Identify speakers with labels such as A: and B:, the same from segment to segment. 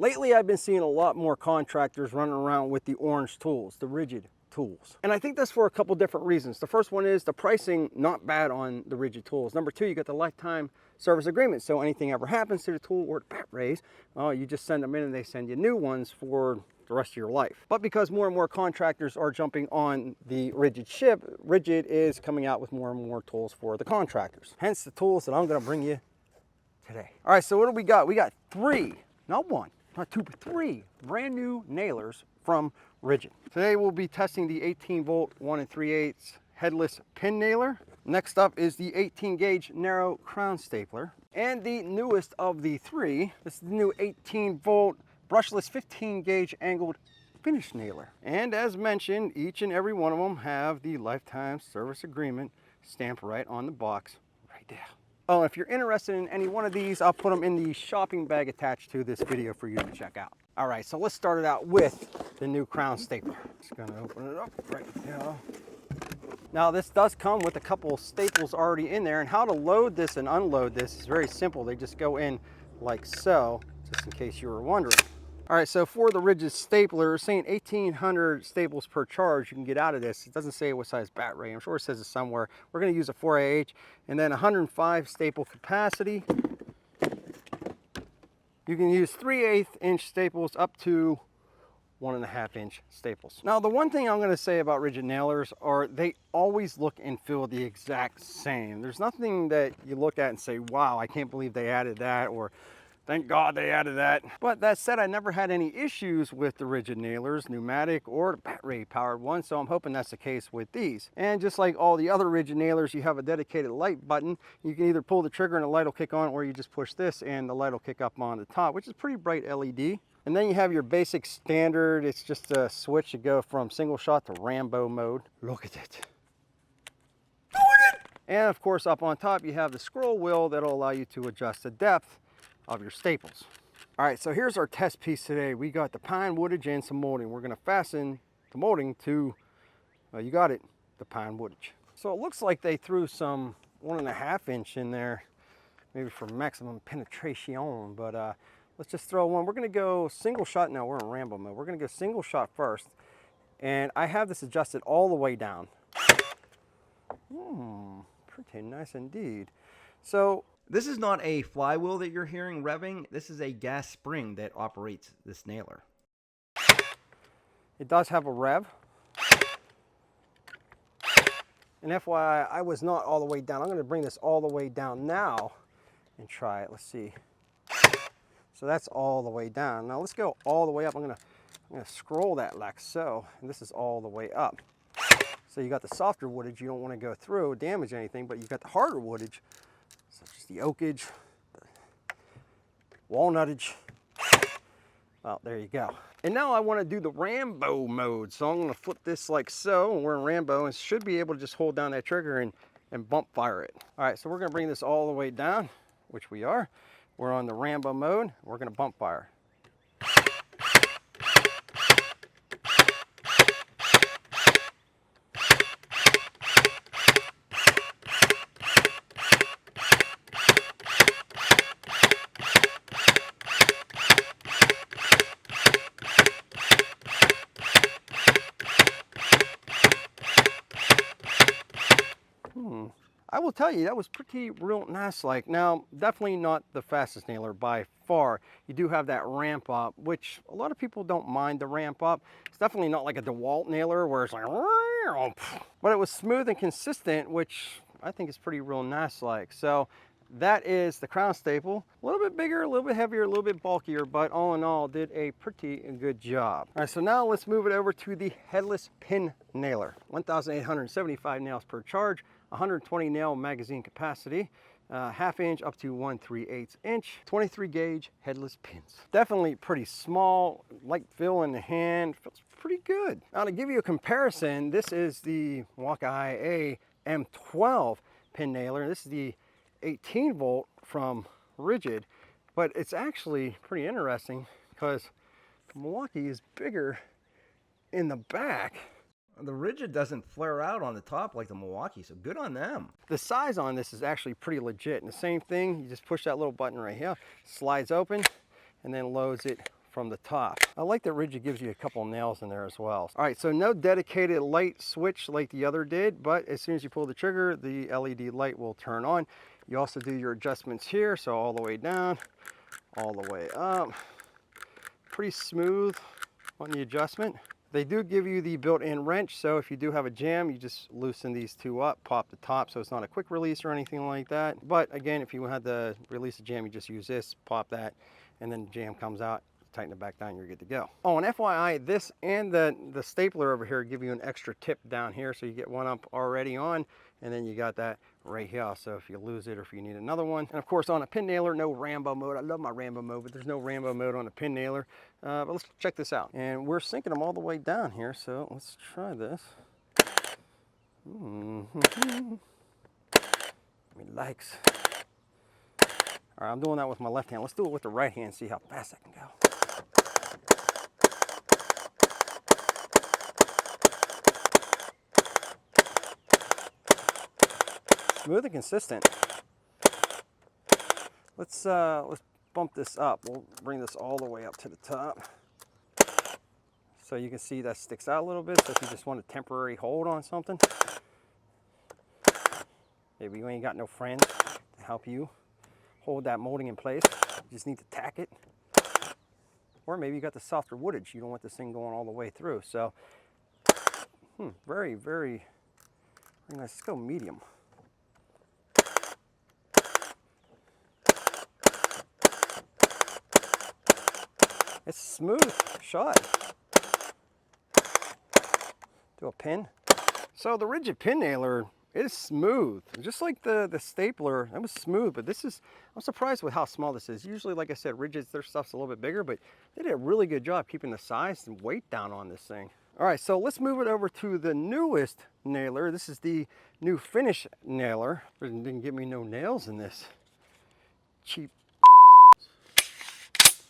A: Lately, I've been seeing a lot more contractors running around with the orange tools, the RIDGID tools. And I think that's for a couple different reasons. The first one is the pricing, not bad on the RIDGID tools. Number two, you got the lifetime service agreement. So anything ever happens to the tool or the bat rays, you just send them in and they send you new ones for the rest of your life. But because more and more contractors are jumping on the RIDGID ship, RIDGID is coming out with more and more tools for the contractors. Hence the tools that I'm gonna bring you today. All right, so what do we got? We got three, not one, not two, but three brand new nailers from RIDGID. Today we'll be testing the 18 volt 1 3/8 headless pin nailer. Next up is the 18 gauge narrow crown stapler. And the newest of the three, this is the new 18 volt brushless 15 gauge angled finish nailer. And as mentioned, each and every one of them have the lifetime service agreement stamped right on the box right there. Oh, and if you're interested in any one of these, I'll put them in the shopping bag attached to this video for you to check out. All right, so let's start it out with the new crown stapler. Just gonna open it up right now. Now this does come with a couple staples already in there, and how to load this and unload this is very simple. They just go in like so, just in case you were wondering. All right, so for the RIDGID stapler, saying 1,800 staples per charge you can get out of this. It doesn't say what size bat ray. I'm sure it says it somewhere. We're going to use a 4AH, and then 105 staple capacity. You can use 3/8 inch staples up to 1.5 inch staples. Now, the one thing I'm going to say about RIDGID nailers are they always look and feel the exact same. There's nothing that you look at and say, wow, I can't believe they added that, or thank God they added that. But that said, I never had any issues with the RIDGID nailers, pneumatic or the bat ray powered one, so I'm hoping that's the case with these. And just like all the other RIDGID nailers, you have a dedicated light button. You can either pull the trigger and the light will kick on, or you just push this and the light will kick up on the top, which is pretty bright LED. And then you have your basic standard, it's just a switch to go from single shot to Rambo mode. Look at it. And of course, up on top, you have the scroll wheel that'll allow you to adjust the depth of your staples. All right, so here's our test piece today. We got the pine woodage and some molding. We're gonna fasten the molding to, you got it, the pine woodage. So it looks like they threw some 1.5 inch in there, maybe for maximum penetration, but let's just throw one. We're gonna go single shot. Now we're in Rambo mode. We're gonna go single shot first. And I have this adjusted all the way down. Pretty nice indeed. So
B: this is not a flywheel that you're hearing revving. This is a gas spring that operates this nailer.
A: It does have a rev. And FYI, I was not all the way down. I'm going to bring this all the way down now and try it. Let's see. So that's all the way down. Now let's go all the way up. I'm gonna scroll that like so, and this is all the way up. So you got the softer woodage you don't want to go through, damage anything, but you've got the harder woodage, such as the oakage, the walnutage. Well, there you go. And now I want to do the Rambo mode. So I'm going to flip this like so, and we're in Rambo, and should be able to just hold down that trigger and bump fire it. All right, so we're going to bring this all the way down, which we are. We're on the Rambo mode. We're going to bump fire. I will tell you, that was pretty real nice like. Now, definitely not the fastest nailer by far. You do have that ramp up, which a lot of people don't mind the ramp up. It's definitely not like a DeWalt nailer where it's like, but it was smooth and consistent, which I think is pretty real nice like. So that is the crown staple. A little bit bigger, a little bit heavier, a little bit bulkier, but all in all, did a pretty good job. All right, so now let's move it over to the headless pin nailer. 1,875 nails per charge, 120 nail magazine capacity, 1/2 inch up to 1 3/8 inch, 23 gauge headless pins. Definitely pretty small, light feel in the hand, feels pretty good. Now to give you a comparison, this is the Milwaukee M12 pin nailer. This is the 18 volt from RIDGID, but it's actually pretty interesting because Milwaukee is bigger in the back.
B: The RIDGID doesn't flare out on the top like the Milwaukee, so good on them.
A: The size on this is actually pretty legit. And the same thing, you just push that little button right here, slides open, and then loads it from the top. I like that RIDGID gives you a couple nails in there as well. All right, so no dedicated light switch like the other did, but as soon as you pull the trigger, the LED light will turn on. You also do your adjustments here, so all the way down, all the way up. Pretty smooth on the adjustment. They do give you the built-in wrench, so if you do have a jam, you just loosen these two up, pop the top, so it's not a quick release or anything like that. But again, if you had to release the jam, you just use this, pop that, and then the jam comes out, tighten it back down, you're good to go. Oh, and FYI, this and the stapler over here give you an extra tip down here, so you get one up already on, and then you got that right here. So if you lose it or if you need another one. And of course on a pin nailer, no Rambo mode. I love my Rambo mode, but there's no Rambo mode on a pin nailer. But let's check this out. And we're sinking them all the way down here, so let's try this. Relax. All right, I'm doing that with my left hand. Let's do it with the right hand, see how fast I can go. Smooth and consistent. Let's bump this up. We'll bring this all the way up to the top. So you can see that sticks out a little bit. So if you just want a temporary hold on something, maybe you ain't got no friends to help you hold that molding in place. You just need to tack it. Or maybe you got the softer woodage. You don't want this thing going all the way through. So, very, very nice. Let's go medium. It's a smooth shot. Do a pin. So the RIDGID pin nailer is smooth, just like the stapler. That was smooth, but this is, I'm surprised with how small this is. Usually, like I said, RIDGID's, their stuff's a little bit bigger, but they did a really good job keeping the size and weight down on this thing. All right, so let's move it over to the newest nailer. This is the new finish nailer. Didn't give me no nails in this. Cheap.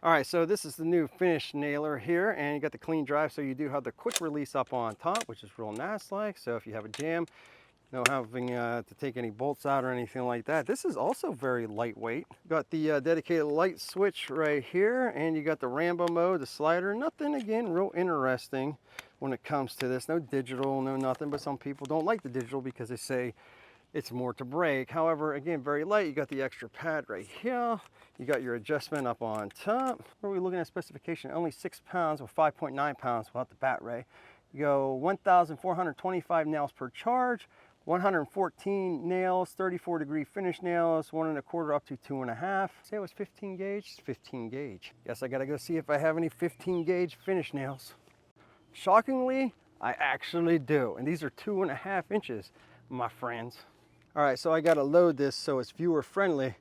A: All right, so this is the new finish nailer here, and you got the clean drive, so you do have the quick release up on top, which is real nice like. So if you have a jam, no having to take any bolts out or anything like that. This is also very lightweight. Got the dedicated light switch right here, and you got the Rambo mode, the slider. Nothing, again, real interesting when it comes to this. No digital, no nothing, but some people don't like the digital because they say it's more to break. However, again, very light. You got the extra pad right here. You got your adjustment up on top. Where are we looking at specification? Only 6 pounds with 5.9 pounds without the bat ray. You go 1,425 nails per charge, 114 nails, 34-degree finish nails, 1 1/4 up to 2 1/2. Say it was 15 gauge, it's 15 gauge. Guess I gotta go see if I have any 15 gauge finish nails. Shockingly, I actually do. And these are 2 1/2 inches, my friends. All right, so I gotta load this so it's viewer friendly.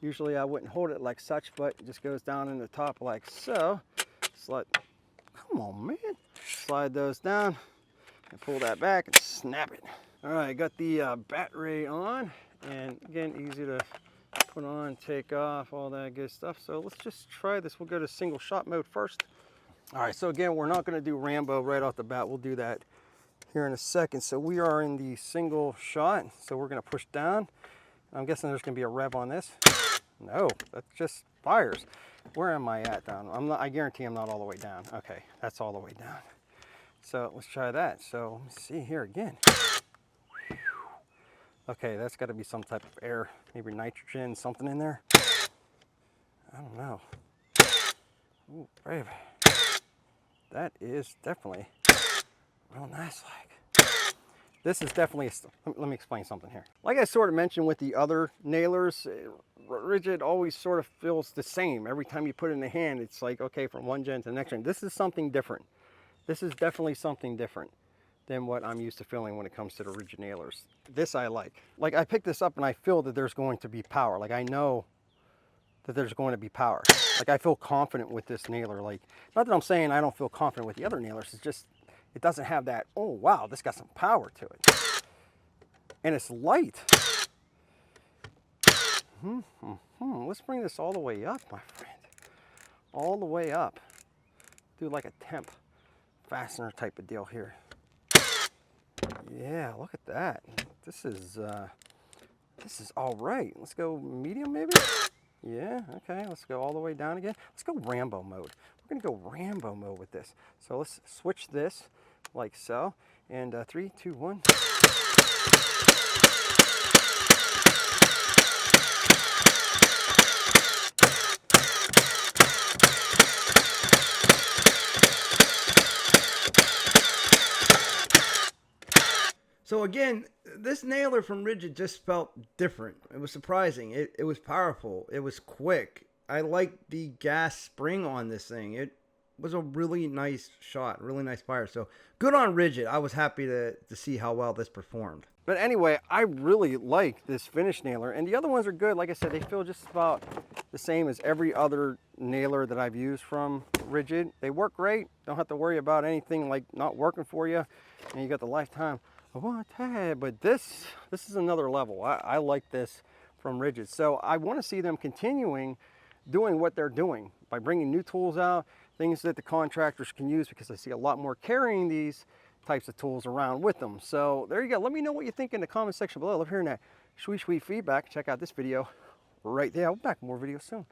A: Usually I wouldn't hold it like such, but it just goes down in the top like so. Slide, come on, man. Slide those down and pull that back and snap it. All right, got the bat ray on, and again, easy to put on, take off, all that good stuff. So let's just try this. We'll go to single shot mode first. All right, so again, we're not gonna do Rambo right off the bat. We'll do that here in a second. So we are in the single shot. So we're gonna push down. I'm guessing there's gonna be a rev on this. No, that just fires. Where am I at down? I guarantee I'm not all the way down. Okay, that's all the way down. So let's try that. So let me see here again. Okay, that's gotta be some type of air, maybe nitrogen, something in there. I don't know. Ooh, baby. That is definitely real nice like. This is definitely, let me explain something here. Like I sort of mentioned with the other nailers, RIDGID always sort of feels the same. Every time you put it in the hand, it's like, okay, from one gen to the next gen. This is something different. This is definitely something different than what I'm used to feeling when it comes to the RIDGID nailers. This I like. Like I pick this up and I feel that there's going to be power. Like I know that there's going to be power. Like I feel confident with this nailer. Like, not that I'm saying I don't feel confident with the other nailers, it's just, it doesn't have that, oh wow, this got some power to it. And it's light. Let's bring this all the way up, my friend. All the way up. Do like a temp fastener type of deal here. Yeah, look at that. This is all right. Let's go medium maybe? Yeah, okay, let's go all the way down again. Let's go Rambo mode. We're gonna go Rambo mode with this. So let's switch this like so. And 3, 2, 1.
B: So again, this nailer from RIDGID just felt different. It was surprising. It was powerful. It was quick. I liked the gas spring on this thing. It was a really nice shot, really nice fire. So good on RIDGID. I was happy to see how well this performed.
A: But anyway, I really like this finish nailer, and the other ones are good. Like I said, they feel just about the same as every other nailer that I've used from RIDGID. They work great. Don't have to worry about anything like not working for you. And you got the lifetime warranty. But this is another level. I like this from RIDGID. So I want to see them continuing doing what they're doing by bringing new tools out, things that the contractors can use, because I see a lot more carrying these types of tools around with them. So there you go. Let me know what you think in the comment section below. I love hearing that sweet feedback. Check out this video right there. I'll be back with more videos soon.